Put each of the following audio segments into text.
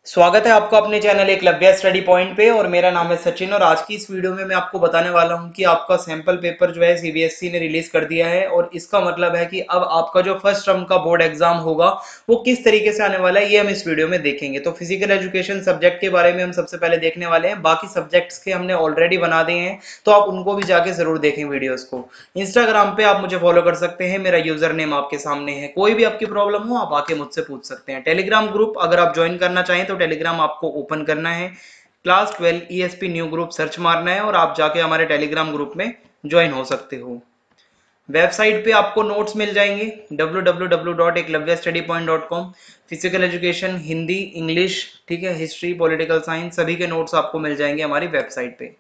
स्वागत है आपका अपने चैनल एकलव्य स्टडी पॉइंट पे। और मेरा नाम है सचिन। और आज की इस वीडियो में मैं आपको बताने वाला हूं कि आपका सैंपल पेपर जो है सीबीएसई ने रिलीज कर दिया है। और इसका मतलब है कि अब आपका जो फर्स्ट टर्म का बोर्ड एग्जाम होगा वो किस तरीके से आने वाला है, ये हम इस वीडियो में देखेंगे। तो फिजिकल एजुकेशन सब्जेक्ट के बारे में हम सबसे पहले देखने वाले हैं। बाकी सब्जेक्ट्स के हमने ऑलरेडी बना दिए हैं, तो आप उनको भी जाके जरूर देखें वीडियोस को। इंस्टाग्राम पे आप मुझे फॉलो कर सकते हैं, मेरा यूजर नेम आपके सामने है। कोई भी आपकी प्रॉब्लम हो आप आके मुझसे पूछ सकते हैं। टेलीग्राम ग्रुप अगर आप ज्वाइन करना चाहें तो टेलीग्राम आपको ओपन करना है, class 12 ESP new group search मारना है और आप जाके हमारे टेलीग्राम ग्रुप में ज्वाइन हो सकते हो। वेबसाइट पे आपको नोट्स मिल जाएंगे www.eklavyastudypoint.com। Physical education Hindi, English, ठीक है, हिस्ट्री, पॉलिटिकल साइंस, सभी के नोट्स आपको मिल जाएंगे हमारी वेबसाइट पे।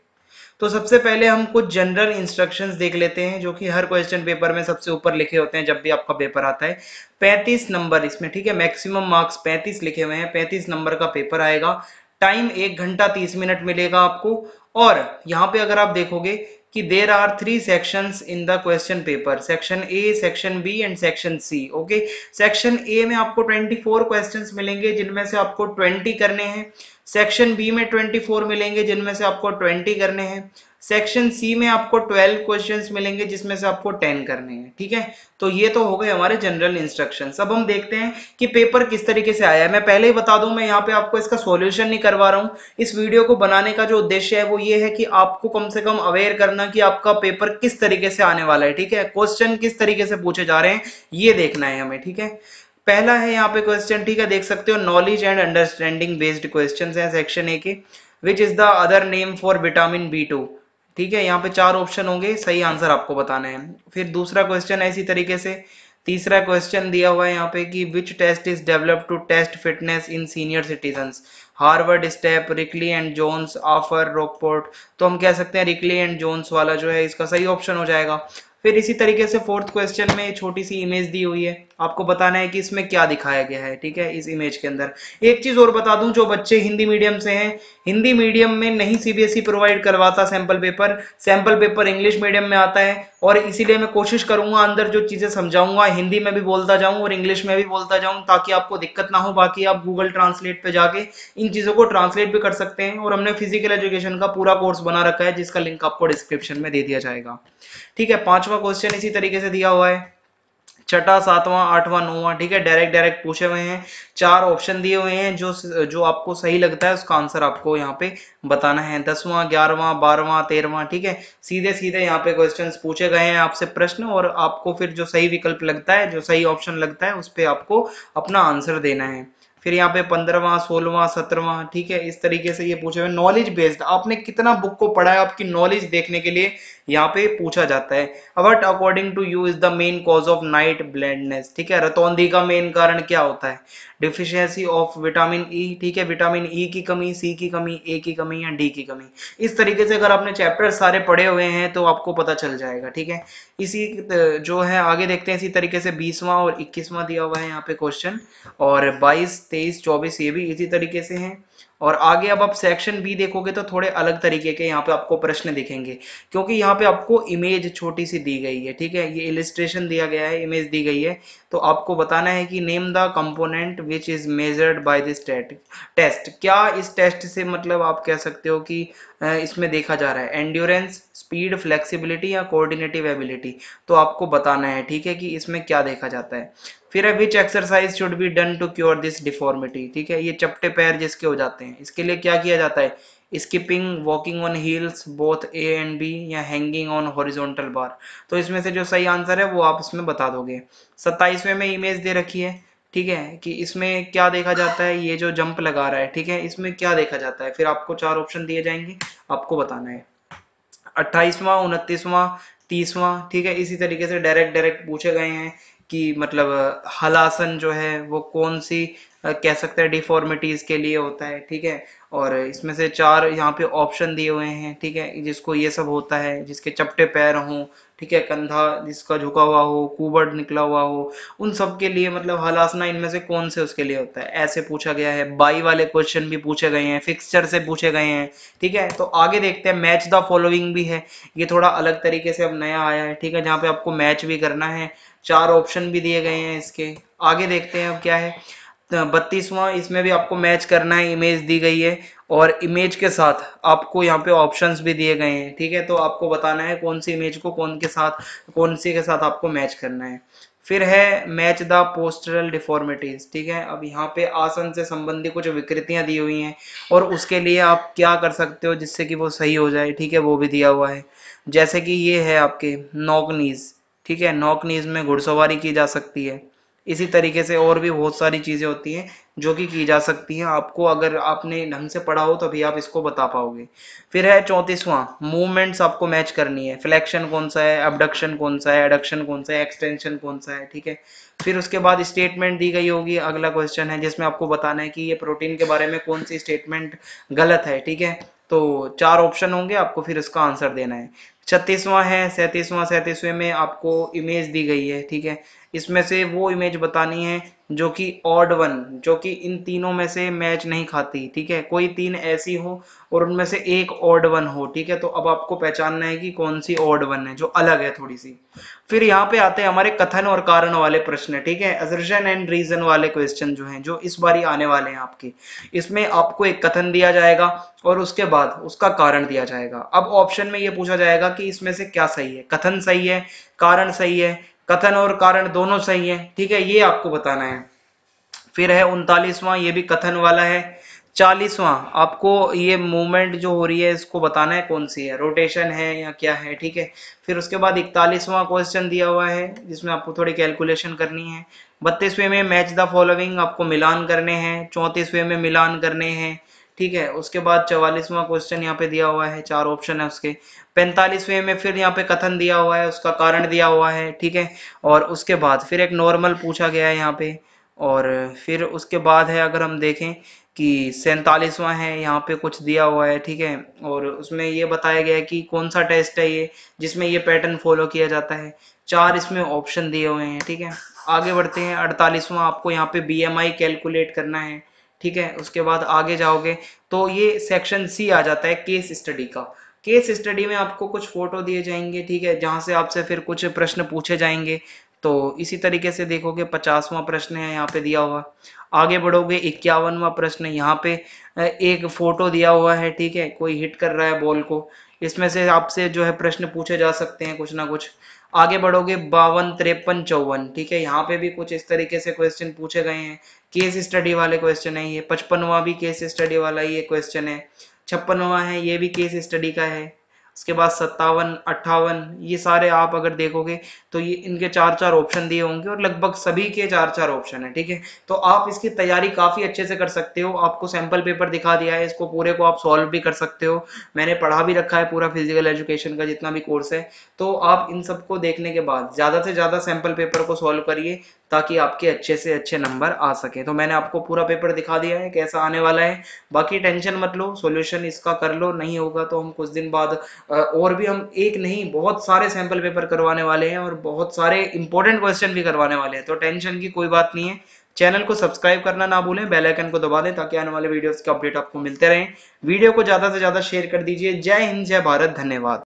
तो सबसे पहले हम कुछ जनरल इंस्ट्रक्शंस देख लेते हैं जो कि हर क्वेश्चन पेपर में सबसे ऊपर लिखे होते हैं जब भी आपका पेपर आता है। 35 नंबर इसमें, ठीक है, मैक्सिमम मार्क्स 35 लिखे हुए हैं। 35 नंबर का पेपर आएगा। टाइम 1 घंटा 30 मिनट मिलेगा आपको। और यहाँ पे अगर आप देखोगे कि there are 3 sections in the question paper, section A, section B and section C. Okay, section A में आपको 24 क्वेश्चंस मिलेंगे जिनमें से आपको 20 करने हैं। सेक्शन बी में 24 मिलेंगे जिनमें से आपको 20 करने हैं। सेक्शन सी में आपको 12 क्वेश्चंस मिलेंगे जिसमें से आपको 10 करने हैं। ठीक है, तो ये तो हो गए हमारे जनरल इंस्ट्रक्शंस। अब हम देखते हैं कि पेपर किस तरीके से आया है। मैं पहले ही बता दूं, मैं यहाँ पे आपको इसका सॉल्यूशन नहीं करवा रहा हूँ। इस वीडियो को बनाने का जो उद्देश्य है वो ये है कि आपको कम से कम अवेयर करना कि आपका पेपर किस तरीके से आने वाला है। ठीक है, क्वेश्चन किस तरीके से पूछे जा रहे हैं ये देखना है हमें। ठीक है, पहला है यहाँ पे क्वेश्चन, ठीक है, देख सकते हो, knowledge and understanding based questions हैं सेक्शन ए के। Which is the other name for vitamin B 2। ठीक है, यहाँ पे 4 ऑप्शन होंगे, सही आंसर आपको बताना है। फिर दूसरा क्वेश्चन है इसी तरीके से। तीसरा क्वेश्चन दिया हुआ है यहाँ पे कि which test is developed to test fitness in senior citizens, Harvard, step, Rikli and Jones, आफर, रॉकपोर्ट। तो हम कह सकते हैं रिकली एंड जोन्स वाला जो है इसका सही ऑप्शन हो जाएगा। फिर इसी तरीके से फोर्थ क्वेश्चन में छोटी सी इमेज दी हुई है, आपको बताना है कि इसमें क्या दिखाया गया है। ठीक है, इस इमेज के अंदर एक चीज और बता दूं, जो बच्चे हिंदी मीडियम से हैं, हिंदी मीडियम में नहीं सीबीएसई प्रोवाइड करवाता sample paper. Sample paper English medium में आता है और इसीलिए मैं कोशिश करूंगा अंदर जो चीजें समझाऊंगा हिंदी में भी बोलता जाऊं और इंग्लिश में भी बोलता जाऊं ताकि आपको दिक्कत ना हो। बाकी आप गूगल ट्रांसलेट पे जाके इन चीजों को ट्रांसलेट भी कर सकते हैं। और हमने फिजिकल एजुकेशन का पूरा कोर्स बना रखा है जिसका लिंक आपको डिस्क्रिप्शन में दे दिया जाएगा। ठीक है, पांचवा क्वेश्चन इसी तरीके से दिया हुआ है। छठा, सातवां, आठवां, नौवां, ठीक है, डायरेक्ट डायरेक्ट पूछे हुए हैं। 4 ऑप्शन दिए हुए हैं, जो जो आपको सही लगता है उसका आंसर आपको यहाँ पे बताना है। 10वां, 11वां, 12वां, 13वां, ठीक है, सीधे सीधे यहाँ पे क्वेश्चंस पूछे गए हैं आपसे प्रश्न। और आपको फिर जो सही विकल्प लगता है, जो सही ऑप्शन लगता है, उस पर आपको अपना आंसर देना है। फिर यहाँ पे 15वां, 16वां, 17वां, ठीक है, इस तरीके से ये पूछे हुए। नॉलेज बेस्ड, आपने कितना बुक को पढ़ा है आपकी नॉलेज देखने के लिए यहाँ पे पूछा जाता है। What according to you is the main cause of night blindness, ठीक है, रतौंधी का मेन कारण क्या होता है। डिफिशियंसी ऑफ विटामिन ई, ठीक है, विटामिन ई की कमी, सी की कमी, ए की कमी या डी की कमी। इस तरीके से अगर आपने चैप्टर सारे पढ़े हुए हैं तो आपको पता चल जाएगा। ठीक है, इसी जो है आगे देखते हैं। इसी तरीके से 20वां और 21वां दिया हुआ है यहाँ पे क्वेश्चन, और 22, 23, 24 ये भी इसी तरीके से हैं। और आगे अब आप सेक्शन बी देखोगे तो थोड़े अलग तरीके के यहाँ पे आपको प्रश्न दिखेंगे, क्योंकि यहाँ पे आपको इमेज छोटी सी दी गई है। ठीक है, ये इलिस्ट्रेशन दिया गया है, इमेज दी गई है। तो आपको बताना है कि name the component which is measured by this test. क्या इस टेस्ट से मतलब आप कह सकते हो कि इसमें देखा जा रहा है एंड्योरेंस, स्पीड, फ्लेक्सिबिलिटी या कोऑर्डिनेटिव एबिलिटी। तो आपको बताना है, ठीक है, कि इसमें क्या देखा जाता है। फिर है which exercise should be done to cure this deformity. ठीक है, ये चपटे पैर जिसके हो जाते हैं इसके लिए क्या किया जाता है। Skipping, walking on heels, both A and B, या हैंगिंग ऑन हॉरिजॉन्टल बार। तो इसमें से जो सही आंसर है वो आप इसमें बता दोगे। 27वें में इमेज दे रखी है, ठीक है, कि इसमें क्या देखा जाता है। ये जो जंप लगा रहा है, ठीक है, इसमें क्या देखा जाता है। फिर आपको 4 ऑप्शन दिए जाएंगे, आपको बताना है। 28वां, 29वां, 30वां, ठीक है, इसी तरीके से डायरेक्ट डायरेक्ट पूछे गए हैं कि मतलब हलासन जो है वो कौन सी कह सकते हैं डिफॉर्मिटीज के लिए होता है। ठीक है, और इसमें से 4 यहाँ पे ऑप्शन दिए हुए हैं, ठीक है, जिसको ये सब होता है, जिसके चपटे पैर हों, ठीक है, कंधा जिसका झुका हुआ हो, कुबड़ निकला हुआ हो, उन सब के लिए मतलब हलासना इनमें से कौन से उसके लिए होता है, ऐसे पूछा गया है। बाई वाले क्वेश्चन भी पूछे गए हैं, फिक्सचर से पूछे गए हैं। ठीक है, तो आगे देखते हैं। मैच द फॉलोइंग भी है, ये थोड़ा अलग तरीके से अब नया आया है। ठीक है, जहाँ पे आपको मैच भी करना है। 4 ऑप्शन भी दिए गए हैं इसके। आगे देखते हैं अब क्या है। 32वां, इसमें भी आपको मैच करना है, इमेज दी गई है और इमेज के साथ आपको यहाँ पे ऑप्शंस भी दिए गए हैं, ठीक है। तो आपको बताना है कौन सी इमेज को कौन सी के साथ आपको मैच करना है। फिर है मैच द पोस्टरल डिफॉर्मिटीज, ठीक है। अब यहाँ पे आसन से संबंधित कुछ विकृतियां दी हुई हैं और उसके लिए आप क्या कर सकते हो जिससे कि वो सही हो जाए, ठीक है, वो भी दिया हुआ है। जैसे कि ये है आपके नॉक नीज, ठीक है, नॉक नीज में घुड़सवारी की जा सकती है। इसी तरीके से और भी बहुत सारी चीजें होती हैं जो कि की जा सकती हैं, आपको अगर आपने ढंग से पढ़ा हो तभी आप इसको बता पाओगे। फिर है 34वां, मूवमेंट्स आपको मैच करनी है, फ्लेक्शन कौन सा है, अबडक्शन कौन सा है, एडक्शन कौन सा है, एक्सटेंशन कौन सा है, ठीक है। फिर उसके बाद स्टेटमेंट दी गई होगी, अगला क्वेश्चन है जिसमें आपको बताना है कि ये प्रोटीन के बारे में कौन सी स्टेटमेंट गलत है, ठीक है। तो 4 ऑप्शन होंगे, आपको फिर इसका आंसर देना है। 36वां है 37वें में आपको इमेज दी गई है, ठीक है। इसमें से वो इमेज बतानी है जो कि ऑड वन, जो कि इन तीनों में से मैच नहीं खाती, ठीक है। कोई 3 ऐसी हो और उनमें से एक ऑड वन हो, ठीक है। तो अब आपको पहचानना है कि कौन सी ऑड वन है जो अलग है थोड़ी सी। फिर यहाँ पे आते हैं हमारे कथन और कारण वाले प्रश्न, ठीक है, असर्शन एंड रीजन वाले क्वेश्चन जो हैं, जो इस बारी आने वाले हैं आपके। इसमें आपको एक कथन दिया जाएगा और उसके बाद उसका कारण दिया जाएगा। अब ऑप्शन में ये पूछा जाएगा कि इसमें से क्या सही है, कथन सही है, कारण सही है, कथन और कारण दोनों सही है, ठीक है, ये आपको बताना है। फिर है 39वां, ये भी कथन वाला है। 40वां, आपको ये मूवमेंट जो हो रही है इसको बताना है कौन सी है, रोटेशन है या क्या है, ठीक है। फिर उसके बाद 41वां क्वेश्चन दिया हुआ है जिसमें आपको थोड़ी कैलकुलेशन करनी है। 32वें में मैच द फॉलोइंग, आपको मिलान करने हैं। 34वें में मिलान करने हैं, ठीक है। उसके बाद 44वां क्वेश्चन यहाँ पे दिया हुआ है, 4 ऑप्शन है उसके। 45वें में फिर यहाँ पे कथन दिया हुआ है, उसका कारण दिया हुआ है, ठीक है। और उसके बाद फिर एक नॉर्मल पूछा गया है यहाँ पे। और फिर उसके बाद है अगर हम देखें कि 47वां है, यहाँ पे कुछ दिया हुआ है, ठीक है। और उसमें ये बताया गया है कि कौन सा टेस्ट है ये जिसमें ये पैटर्न फॉलो किया जाता है। 4 इसमें ऑप्शन दिए हुए हैं, ठीक है। आगे बढ़ते हैं, 48वां, आपको यहाँ पे बीएमआई कैलकुलेट करना है, ठीक है। उसके बाद आगे जाओगे तो ये सेक्शन सी आ जाता है, केस स्टडी का। केस स्टडी में आपको कुछ फोटो दिए जाएंगे, ठीक है, जहां से आपसे फिर कुछ प्रश्न पूछे जाएंगे। तो इसी तरीके से देखोगे 50वां प्रश्न है यहाँ पे दिया हुआ। आगे बढ़ोगे 51वां प्रश्न, यहाँ पे एक फोटो दिया हुआ है, ठीक है, कोई हिट कर रहा है बॉल को। इसमें से आपसे जो है प्रश्न पूछे जा सकते हैं कुछ ना कुछ। आगे बढ़ोगे 52, 53, 54, ठीक है, यहाँ पे भी कुछ इस तरीके से क्वेश्चन पूछे गए हैं, केस स्टडी वाले क्वेश्चन है ये। 55वां भी केस स्टडी वाला ये क्वेश्चन है। 56वां है, ये भी केस स्टडी का है। उसके बाद 57, 58, ये सारे आप अगर देखोगे तो ये इनके 4-4 ऑप्शन दिए होंगे और लगभग सभी के 4-4 ऑप्शन है, ठीक है। तो आप इसकी तैयारी काफी अच्छे से कर सकते हो, आपको सैंपल पेपर दिखा दिया है, इसको पूरे को आप सॉल्व भी कर सकते हो। मैंने पढ़ा भी रखा है पूरा फिजिकल एजुकेशन का जितना भी कोर्स है। तो आप इन सबको देखने के बाद ज्यादा से ज्यादा सैंपल पेपर को सॉल्व करिए ताकि आपके अच्छे से अच्छे नंबर आ सके। तो मैंने आपको पूरा पेपर दिखा दिया है कैसा आने वाला है। बाकी टेंशन मत लो, सॉल्यूशन इसका कर लो, नहीं होगा तो हम कुछ दिन बाद और भी हम एक नहीं बहुत सारे सैंपल पेपर करवाने वाले हैं और बहुत सारे इंपॉर्टेंट क्वेश्चन भी करवाने वाले हैं। तो टेंशन की कोई बात नहीं है। चैनल को सब्सक्राइब करना ना भूलें, बेल आइकन को दबा दें ताकि आने वाले वीडियोस के अपडेट आपको मिलते रहें। वीडियो को ज्यादा से ज्यादा शेयर कर दीजिए। जय हिंद, जय भारत, धन्यवाद।